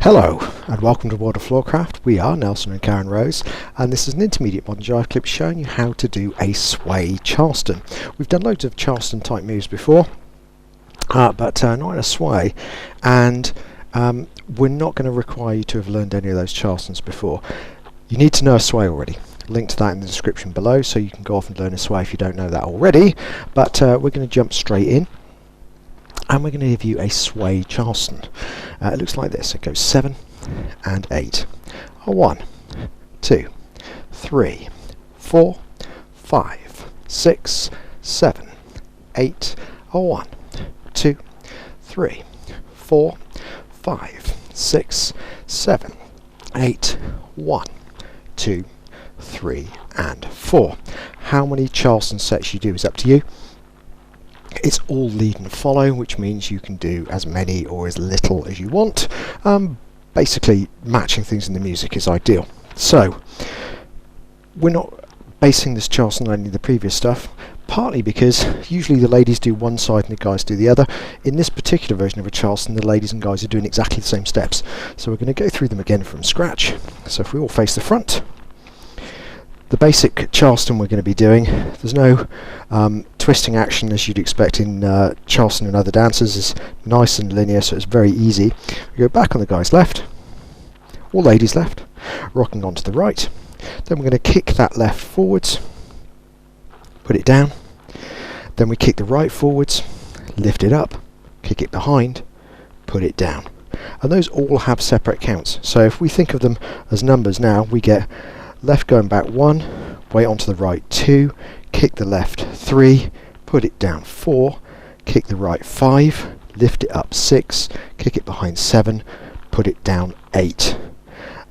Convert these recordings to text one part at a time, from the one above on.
Hello and welcome to World of Floorcraft. We are Nelson and Karen Rose, and this is an Intermediate Modern Jive Clip showing you how to do a Sway Charleston. We've done loads of Charleston type moves before, but not in a sway, and we're not going to require you to have learned any of those Charlestons before. You need to know a sway already. Link to that in the description below, so you can go off and learn a sway if you don't know that already. But we're going to jump straight in, and we're going to give you a Sway Charleston. It looks like this. It goes 7 and 8. 1, 2, 3, 4, 5, 6, 7, 8. 1, 2, 3, 4, 5, 6, 7, 8. 1, 2, 3 and 4. How many Charleston sets you do is up to you. It's all lead and follow, which means you can do as many or as little as you want. Basically, matching things in the music is ideal. So, we're not basing this Charleston on any of the previous stuff, partly because usually the ladies do one side and the guys do the other. In this particular version of a Charleston, the ladies and guys are doing exactly the same steps. So we're going to go through them again from scratch. So if we all face the front, the basic Charleston we're going to be doing, there's no twisting action as you'd expect in Charleston and other dances. It's nice and linear, so it's very easy. We go back on the guy's left, or ladies left, rocking onto the right. Then we're going to kick that left forwards, put it down. Then we kick the right forwards, lift it up, kick it behind, put it down. And those all have separate counts. So if we think of them as numbers now, we get left going back 1, weight onto the right 2, kick the left 3, put it down 4, kick the right 5, lift it up 6, kick it behind 7, put it down 8.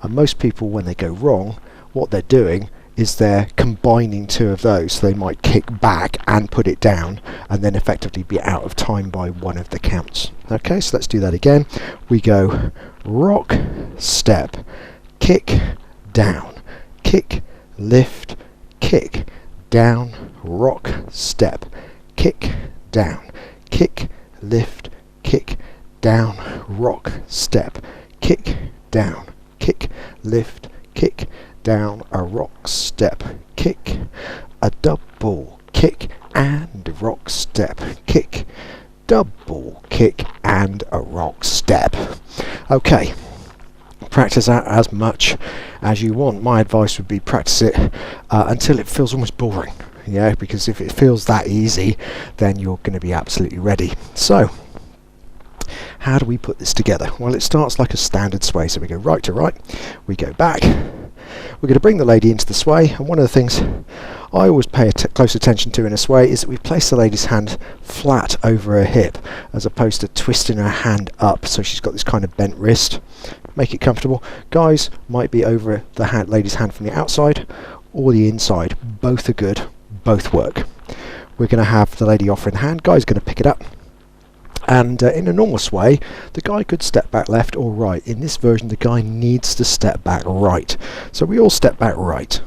And most people, when they go wrong, what they're doing is they're combining two of those. So they might kick back and put it down and then effectively be out of time by one of the counts. Okay, so let's do that again. We go rock, step, kick, down, kick, lift, kick, down, rock, step, kick, down, kick, lift, kick, down, rock, step, kick, down, kick, lift, kick, down, a rock, step, kick, a double kick and rock, step, kick, double kick and a rock, step. Okay. Practice that as much as you want. My advice would be practice it until it feels almost boring, because if it feels that easy, then you're going to be absolutely ready. So, how do we put this together? Well, it starts like a standard sway. So we go right to right, we go back, we're going to bring the lady into the sway, and one of the things I always pay close attention to in a sway is that we place the lady's hand flat over her hip as opposed to twisting her hand up, so she's got this kind of bent wrist. Make it comfortable. Guys might be over the lady's hand from the outside or the inside. Both are good, both work. We're going to have the lady offering the hand, guy's going to pick it up, and in a normal sway the guy could step back left or right. In this version the guy needs to step back right, so we all step back right,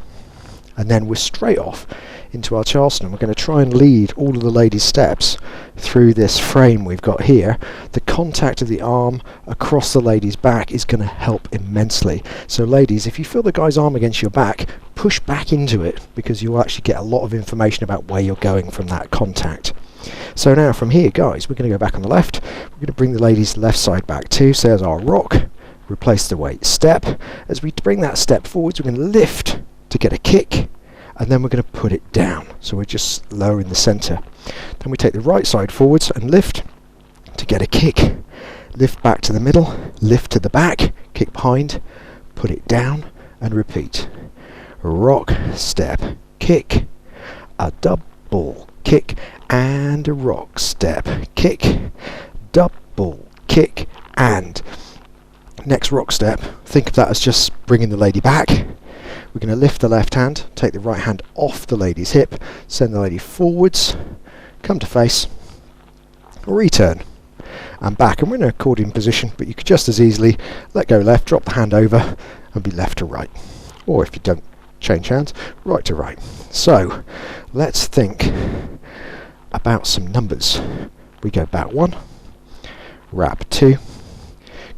and then we're straight off into our Charleston. We're going to try and lead all of the ladies' steps through this frame we've got here. The contact of the arm across the lady's back is going to help immensely. So ladies, if you feel the guy's arm against your back, push back into it, because you'll actually get a lot of information about where you're going from that contact. So now from here, guys, we're going to go back on the left. We're going to bring the lady's left side back too. So there's our rock, replace the weight, step. As we bring that step forwards, we're going to lift to get a kick, and then we're going to put it down, so we're just lower in the center. Then we take the right side forwards and lift to get a kick, lift back to the middle, lift to the back, kick behind, put it down, and repeat. Rock, step, kick, a double kick and a rock, step, kick, double kick, and next rock step, think of that as just bringing the lady back. We're going to lift the left hand, take the right hand off the lady's hip, send the lady forwards, come to face, return, and back. And we're in an accordion position, but you could just as easily let go left, drop the hand over, and be left to right. Or if you don't change hands, right to right. So, let's think about some numbers. We go back 1, wrap 2,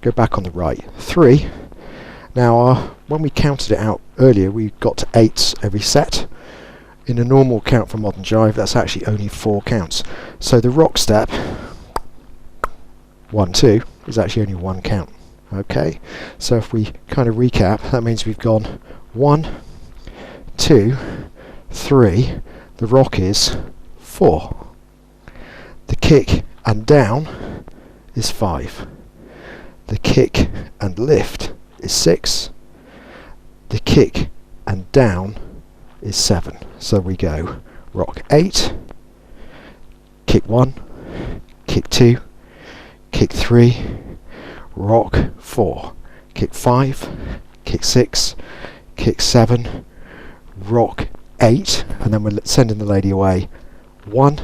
go back on the right, 3. Now when we counted it out earlier, we got to 8s every set. In a normal count for modern jive, that's actually only 4 counts. So the rock step 1, 2 is actually only 1 count. Okay, so if we kind of recap, that means we've gone 1, 2, 3. The rock is 4. The kick and down is 5. The kick and lift is 6. The kick and down is 7. So we go rock 8, kick 1, kick 2, kick 3, rock 4, kick 5, kick 6, kick 7, rock 8, and then we're sending the lady away 1,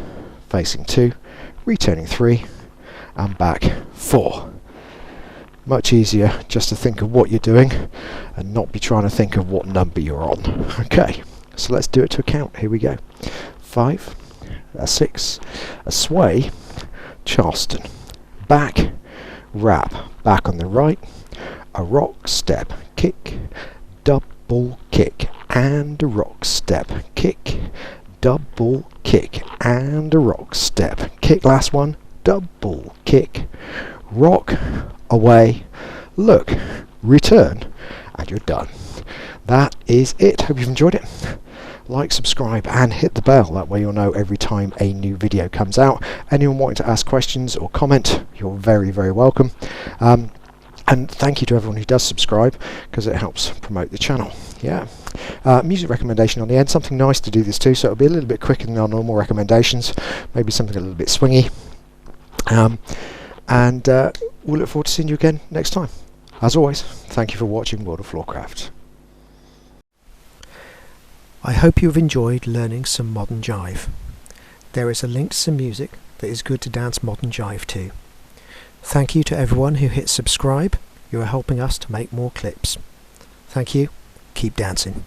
facing 2, returning 3, and back 4. Much easier just to think of what you're doing and not be trying to think of what number you're on. Okay, so let's do it to a count. Here we go. 5, a 6, a sway, Charleston, back, wrap, back on the right, a rock step, kick, double kick, and a rock step, kick, double kick, and a rock step, kick, last one, double kick, rock, away, look, return, and you're done. That is it. Hope you've enjoyed it. Like, subscribe, and hit the bell. That way you'll know every time a new video comes out. Anyone wanting to ask questions or comment, you're very, very welcome. And thank you to everyone who does subscribe, because it helps promote the channel. Yeah. Music recommendation on the end, something nice to do this too, so it'll be a little bit quicker than our normal recommendations, maybe something a little bit swingy. And we'll look forward to seeing you again next time. As always, thank you for watching World of Floorcraft. I hope you have enjoyed learning some modern jive. There is a link to some music that is good to dance modern jive to. Thank you to everyone who hit subscribe. You are helping us to make more clips. Thank you. Keep dancing.